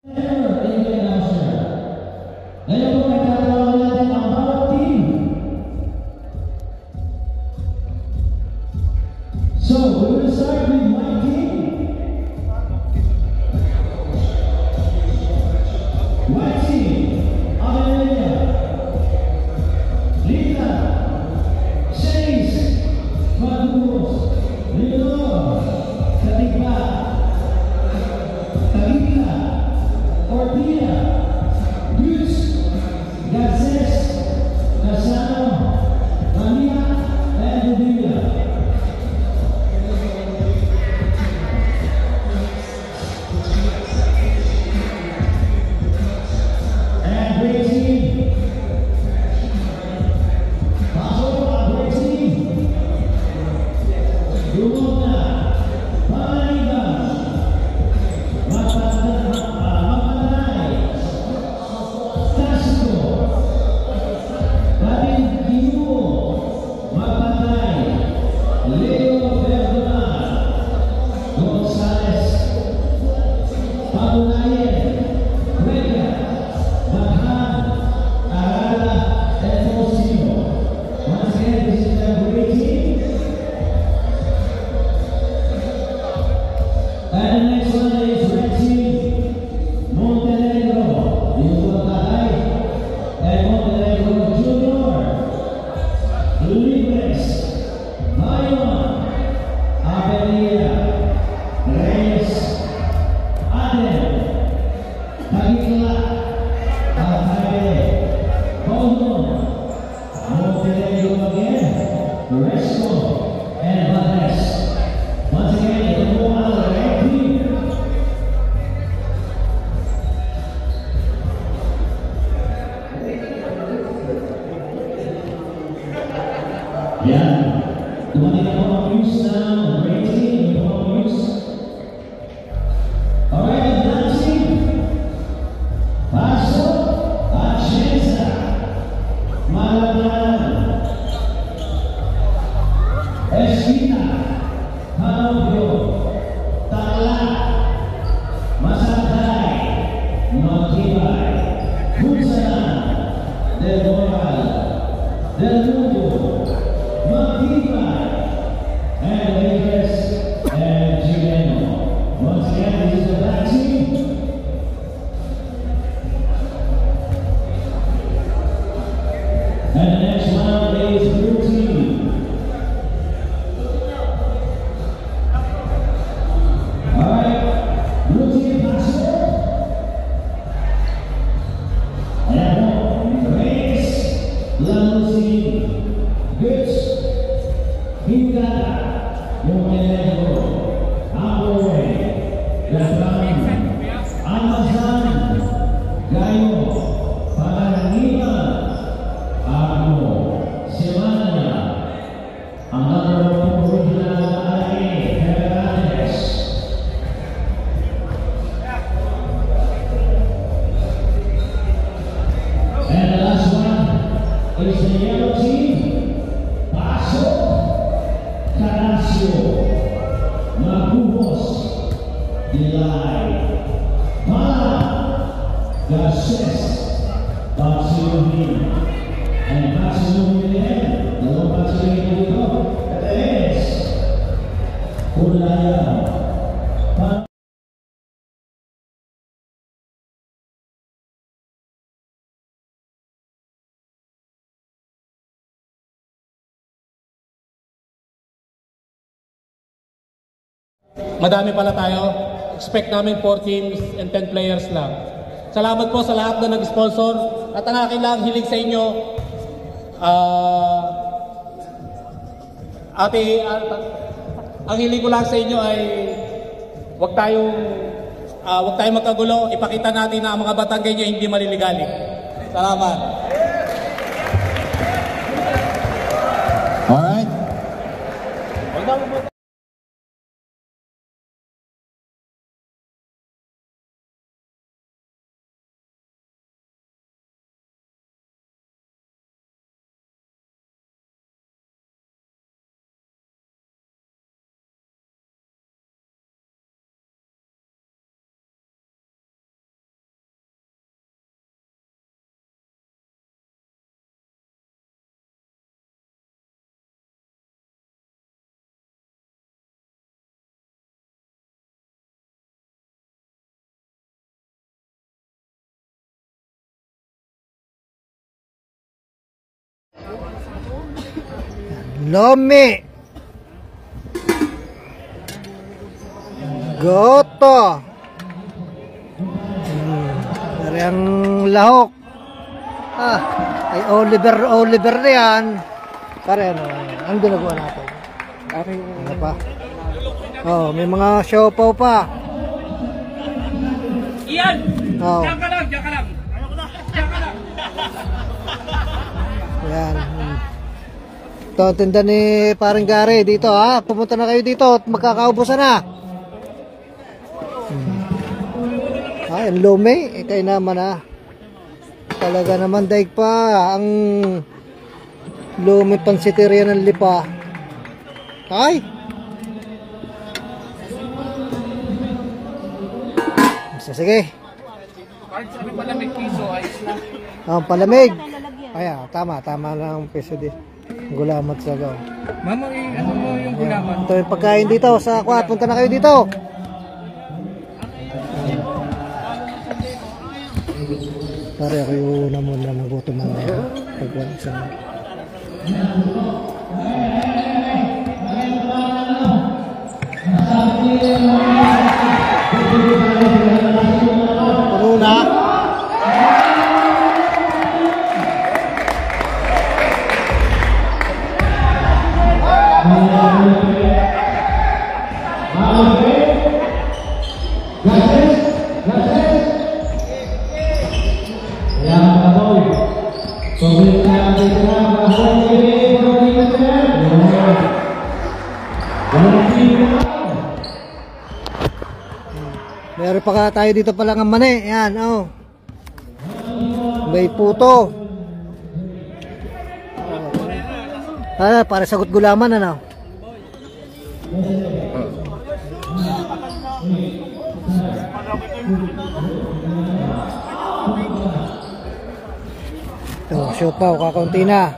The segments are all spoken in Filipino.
Ngayon po nagtatawagan natin ang bawat team. So, we will start with my team. White team, Amelia, Lita, Chase, Magnus, Leonor, Katigba, Tagita, Ortia, Dutz, Garces, Casano, Mania, and Rubilla. And great team. Pasok ang great team. Dumog na. Pangaligas. Magpanay. Tasco. David Kinuo. Magpanay. Leo Verdunal. Gonzales. Pagunayan. Rega. Baghan. Arala. And Fosino. Once again, this is a great team. And the next one is red team. Montenegro. Yuto Tatay. And Montenegro Junior. Libres. Mayon. Abelia. Reyes. Adel. Tagitla. Altaire. Bondon. Montenegro again. Resco. And Valdez. Once again, ito po ang red team. Yan. Dumating na po ang news ng red team. Ito po ang news. Alright, and that team. Pasok. Atienza. Malaglan. Esquina. Hanobyo. Tala. Masantay. Magtibay. Bunsalan. Del Moral. Del Mundo. Magtibay. And Lakers. And Chileno. Once again, this is the black team. And the next round is blue team. Alright, blue team pasok. Ayan po, Reyes, Lanusin, Dutz, Hingada, Montenegro, Amore, Latran, Amazan, Gayo, Panangiman, Arno, Semana, ang number one original ay Fernandez. And the last one is the yellow team. Pasok, Caracio, Magubos, Delay, Pala, Garces, Barcelona, and Barcelona, dalawang Barcelona dito. Perez, Kulaya, Madami pala tayo. Expect namin 4 teams and 10 players lang. Salamat po sa lahat na nag-sponsor. At ang akin lang hiling sa inyo, ang hiling ko lang sa inyo ay wag tayong magkagulo. Ipakita natin na ang mga Batanggenyo hindi maliligalig. Salamat. Alright. Lomi. Goto. Dari ang lahok. Ay Oliver na yan. Pare, ang ginagawa natin? Ano pa? Oh, may mga siopaw pa. Iyan! Oh. Diyan ka lang, diyan ka lang. Ayan. Ito, tinda ni parang Gary dito ha. Pumunta na kayo dito at magkakaubusan na. Ay, ang lumi. Kayo naman ha. Talaga naman daig pa. Ang lumi pansiteria ng lipa. Ay! Sige. Kahit sabi pala may piso, ayos na. Palamig. Ayan, tama lang ang peso din. Gulamat sa gaw. Mama, ano mo yung gulaman? Ito yung pagkain dito sa Kuwat. Punta na kayo dito. Pare, ako yung una muna nagutom mamaya. Pagkuhan sa puno na. Meron pa ka tayo dito pala ng mani. Yan, oh. May puto. Para sagot gulaman, ano? Ito, siopaw, kakaunti na.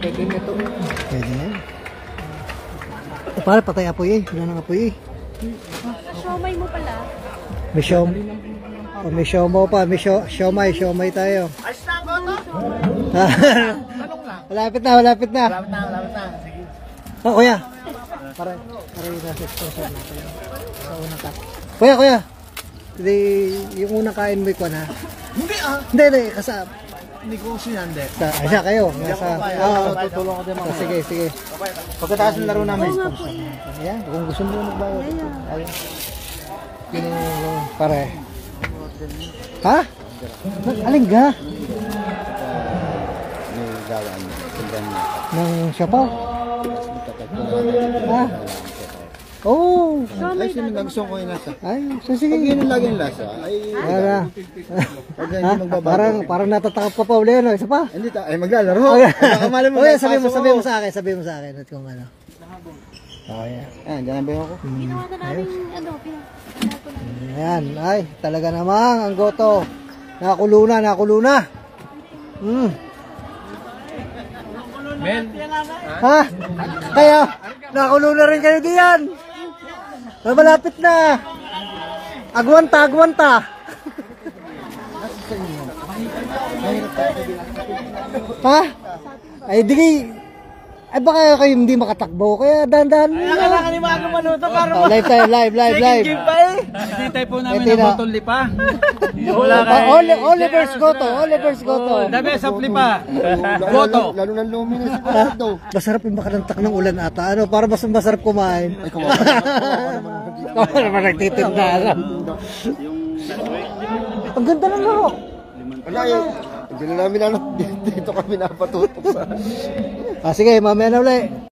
Pwede nito. Pwede na yun. Para patay apoy eh. Wala nang apoy eh. Siomay mo pala. May siomaw pa. May siomay tayo. Malapit na. Malapit na. Sige. Oh, kuya. Para nasa sponsor natin. Sa unang cut. Kuya. Hindi, yung unang kain mo ikaw na. Hindi, kasama. Negosyo yan, de. Siya kayo. Tutulong ko din mga. Sige. Pagkatapos ng laro namin. Ayan, kung gusto mo magbayad. Ayun. Pare. Ha? Aling ga? Ng siopaw? Ha? Oh! Ay, sino nagustuhan ko yung lasa? Ay, so sige. Pag yun lagi yung lasa, ay... Parang natatakap ka pa uli, ano? Isa pa? Hindi ay maglalaro. Baka mali mo. Okay, sabi mo sa akin at kung ano. Okay. Ayan, dyan ang bayo ko. Ginawa na namin, Ayan, ay, talaga namang ang goto. Nakakulo na. Men, Ha? Kaya, nakakulo na rin kayo diyan. Malapit na. Agwanta. Ha? Ay, ay baka kayo hindi makatakbo, kaya dahan-dahan nyo. kailangan ni Mago Manuto para Live. Hindi tayo po namin ng bottle lipa. Oliver's Goto. The best of lipa. Goto. Lalo ng lumi na sa daw. Masarap yung makalantak ng ulan ata. Ano, para mas masarap kumain. Ay, kawawa. Ako naman nagtitinda lang. Ang ganda ng laro. Wala eh. Hindi na namin dito kami napatutok sa... Sige, mamaya na ulit.